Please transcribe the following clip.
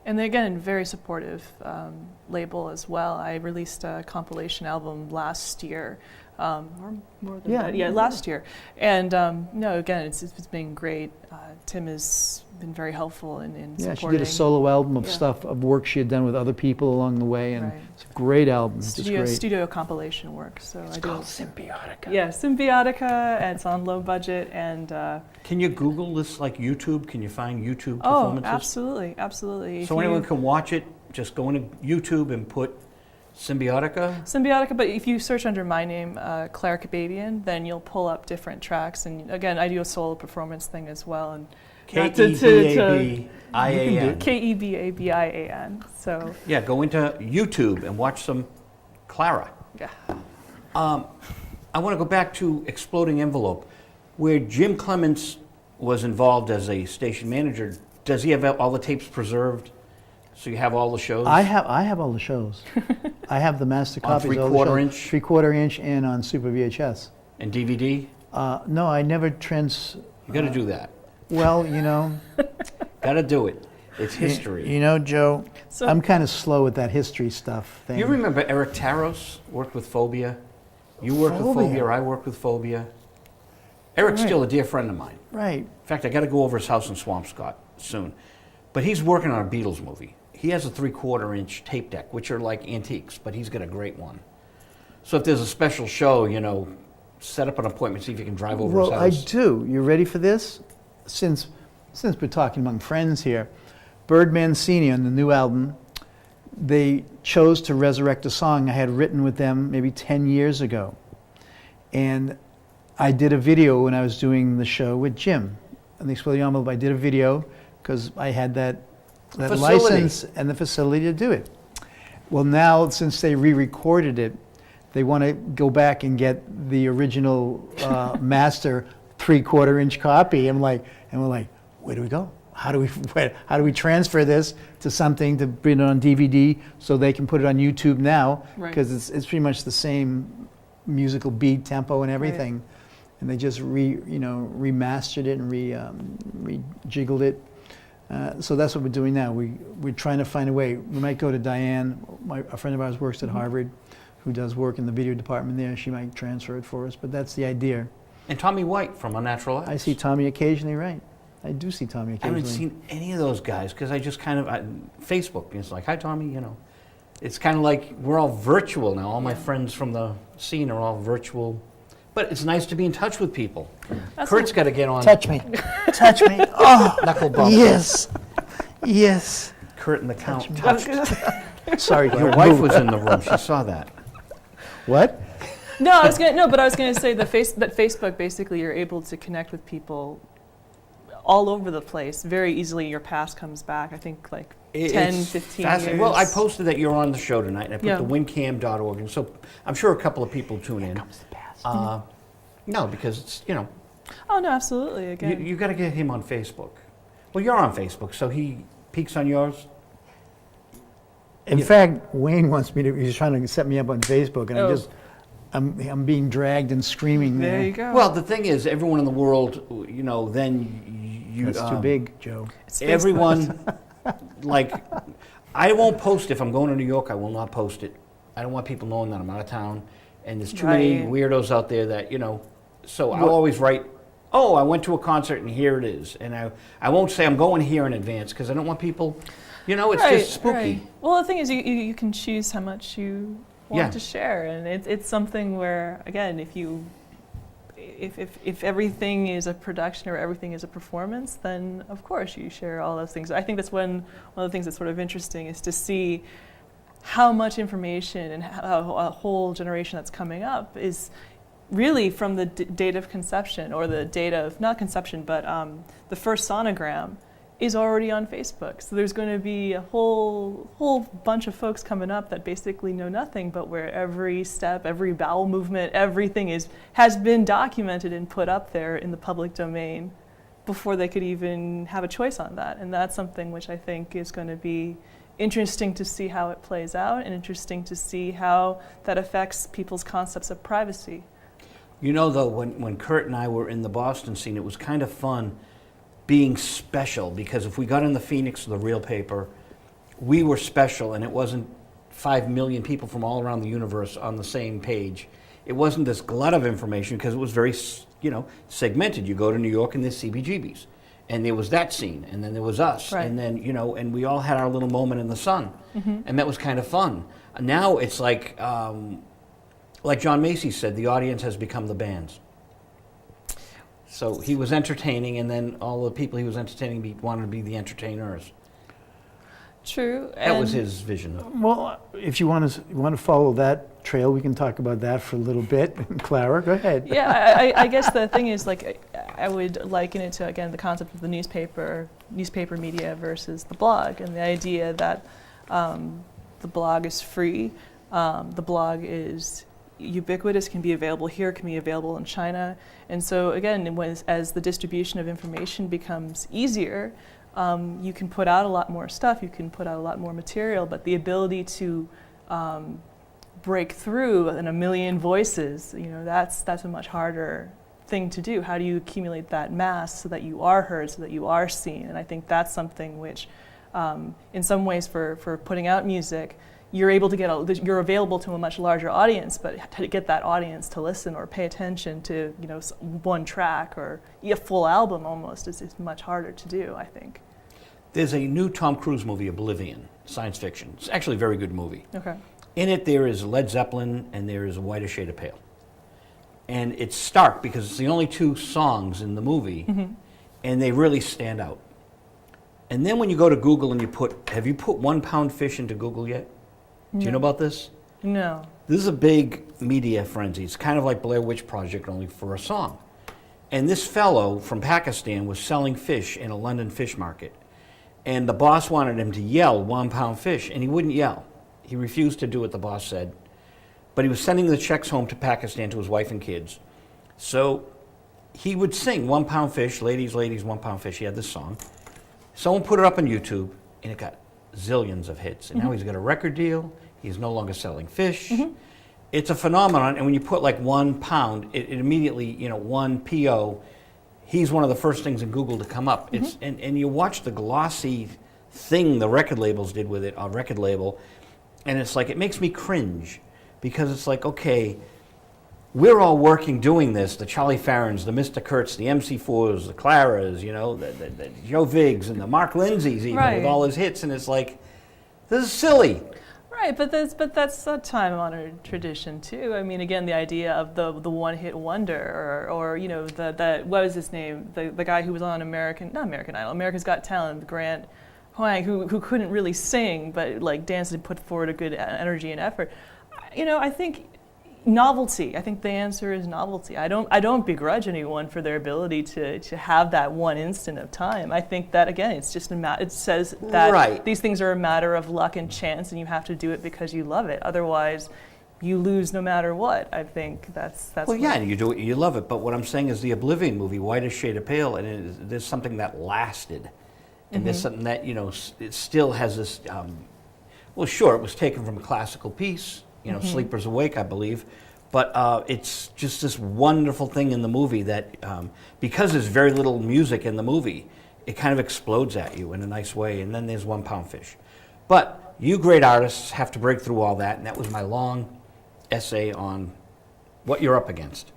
And they, again, very supportive label as well. I released a compilation album last year, or more than that. Yeah, last year. And no, again, it's been great. Tim has been very helpful in supporting. She did a solo album of stuff, of work she had done with other people along the way, and it's a great album. Studio compilation work. So it's called Symbiotica. Yeah, Symbiotica, and it's on low budget. And can you Google this, like YouTube? Can you find YouTube performances? Oh, absolutely, absolutely. So anyone can watch it, just go into YouTube and put Symbiotica? Symbiotica, but if you search under my name, Clara Kebabian, then you'll pull up different tracks. And again, I do a solo performance thing as well. And Kebabian. Kebabian. So yeah, go into YouTube and watch some Clara. Yeah. I want to go back to Exploding Envelope, where Jim Clements was involved as a station manager. Does he have all the tapes preserved? So you have all the shows? I have all the shows. I have the master copies. On 3/4 inch? 3/4 inch and on Super VHS. And DVD? No, I never You got to do that. Well, you know. Got to do it. It's history. You know, Joe, I'm kind of slow with that history stuff thing. You remember Eric Taros worked with Phobia? You worked with Phobia, or I worked with Phobia. Eric's still a dear friend of mine. Right. In fact, I got to go over his house in Swampscott soon. But he's working on a Beatles movie. He has a 3/4 inch tape deck, which are like antiques, but he's got a great one. So if there's a special show, you know, set up an appointment, see if you can drive over his house. Well, I do. You ready for this? Since we're talking among friends here, Birdman Senior on the new album, they chose to resurrect a song I had written with them maybe 10 years ago. And I did a video when I was doing the show with Jim. On the Exploding Envelope, I did a video because I had that license and the facility to do it. Well, now, since they re-recorded it, they want to go back and get the original master 3/4 inch copy. And we're like, where do we go? How do we transfer this to something to bring it on DVD so they can put it on YouTube now? Because it's pretty much the same musical beat, tempo, and everything. Right. And they just remastered it and rejiggled it. So that's what we're doing now. We're trying to find a way. We might go to Diane, a friend of ours works at Harvard, who does work in the video department there. She might transfer it for us, but that's the idea. And Tommy White from Unnatural Acts. I see Tommy occasionally, right. I do see Tommy occasionally. I haven't seen any of those guys because I just Facebook, it's like, hi Tommy, you know. It's kind of like we're all virtual now. All my friends from the scene are all virtual. But it's nice to be in touch with people. Kurt's got to get on. Touch me. Touch me. Oh, knuckle bump. Yes. Yes. Kurt and the Count touched. Sorry, your wife was in the room. She saw that. What? I was going to say that Facebook, basically, you're able to connect with people all over the place very easily. Your past comes back. I think like 10, 15 years. Well, I posted that you're on the show tonight, and I put the wincam.org, and so I'm sure a couple of people tune in. Comes the past. No, because it's, you know. Oh, no, absolutely. Again, you got to get him on Facebook. Well, you're on Facebook, so he peeks on yours. In fact, Wayne wants me to. He's trying to set me up on Facebook, and I'm being dragged and screaming there. There you go. Well, the thing is, everyone in the world, you know, then you. That's too big, Joe. Everyone, like, I won't post if I'm going to New York. I will not post it. I don't want people knowing that I'm out of town, and there's too many weirdos out there that, you know. So I'll always write, oh, I went to a concert and here it is, and I won't say I'm going here in advance because I don't want people. You know, it's just spooky. Right. Well, the thing is, you can choose how much you want to share, and it's something where, again, if everything is a production or everything is a performance, then of course you share all those things. I think that's one of the things that's sort of interesting is to see how much information and how a whole generation that's coming up is really from the date of conception, or the date of, not conception, but the first sonogram is already on Facebook. So there's going to be a whole bunch of folks coming up that basically know nothing, but where every step, every bowel movement, everything has been documented and put up there in the public domain before they could even have a choice on that. And that's something which I think is going to be interesting to see how it plays out, and interesting to see how that affects people's concepts of privacy. You know, though, when Curt and I were in the Boston scene, it was kind of fun being special, because if we got in the Phoenix, the real paper, we were special, and it wasn't 5 million people from all around the universe on the same page. It wasn't this glut of information because it was very, segmented. You go to New York and there's CBGBs, and there was that scene, and then there was us, Right. and then and we all had our little moment in the sun, and that was kind of fun. Now it's like John Macy said, the audience has become the bands. So he was entertaining, and then all the people he was entertaining wanted to be the entertainers. True. That was his vision. Well, if you want to follow that trail, we can talk about that for a little bit. Clara, go ahead. Yeah, I guess the thing is, like, I would liken it to, again, the concept of the newspaper media versus the blog, and the idea that the blog is free, the blog is ubiquitous, can be available here, can be available in China. And so, again, as the distribution of information becomes easier, you can put out a lot more stuff, you can put out a lot more material, but the ability to break through in a million voices, that's a much harder thing to do. How do you accumulate that mass so that you are heard, so that you are seen? And I think that's something which, in some ways, for putting out music, you're able to you're available to a much larger audience, but to get that audience to listen or pay attention to one track or a full album almost is much harder to do, I think. There's a new Tom Cruise movie, Oblivion, science fiction. It's actually a very good movie. Okay. In it, there is Led Zeppelin and there is A Whiter Shade of Pale. And it's stark because it's the only 2 songs in the movie, and they really stand out. And then when you go to Google and have you put 1 pound fish into Google yet? Do you know about this? No. This is a big media frenzy. It's kind of like Blair Witch Project, only for a song. And this fellow from Pakistan was selling fish in a London fish market. And the boss wanted him to yell 1 pound fish, and he wouldn't yell. He refused to do what the boss said. But he was sending the checks home to Pakistan to his wife and kids. So he would sing 1 pound fish, ladies, ladies, 1 pound fish. He had this song. Someone put it up on YouTube, and it got zillions of hits. And now he's got a record deal. He's no longer selling fish. It's a phenomenon, and when you put like 1 pound, it immediately, 1 PO, he's one of the first things in Google to come up. It's and you watch the glossy thing the record labels did with it, a record label, and it's like, it makes me cringe, because it's like, okay, we're all working doing this, the Charlie Farrons, the Mr. Curts, the MC4s, the Claras, the Joe Viggs, and the Mark Lindsays even, Right. with all his hits, and it's like, this is silly. Right, but that's a time-honored tradition too. I mean, again, the idea of the one-hit wonder, or the what was his name? The guy who was on not American Idol, America's Got Talent, Grant Hoang, who couldn't really sing, but like danced and put forward a good energy and effort. I think novelty. I think the answer is novelty. I don't begrudge anyone for their ability to have that one instant of time. I think that, again, it's just it says that Right. these things are a matter of luck and chance, and you have to do it because you love it. Otherwise, you lose no matter what. I think that's. Well, yeah, you do it, you love it. But what I'm saying is the Oblivion movie, Whiter Shade of Pale, and there's something that lasted, and there's something that it still has this. Well, sure, it was taken from a classical piece, Sleepers Awake, I believe, but it's just this wonderful thing in the movie that because there's very little music in the movie, it kind of explodes at you in a nice way. And then there's 1 pound fish. But you great artists have to break through all that, and that was my long essay on what you're up against.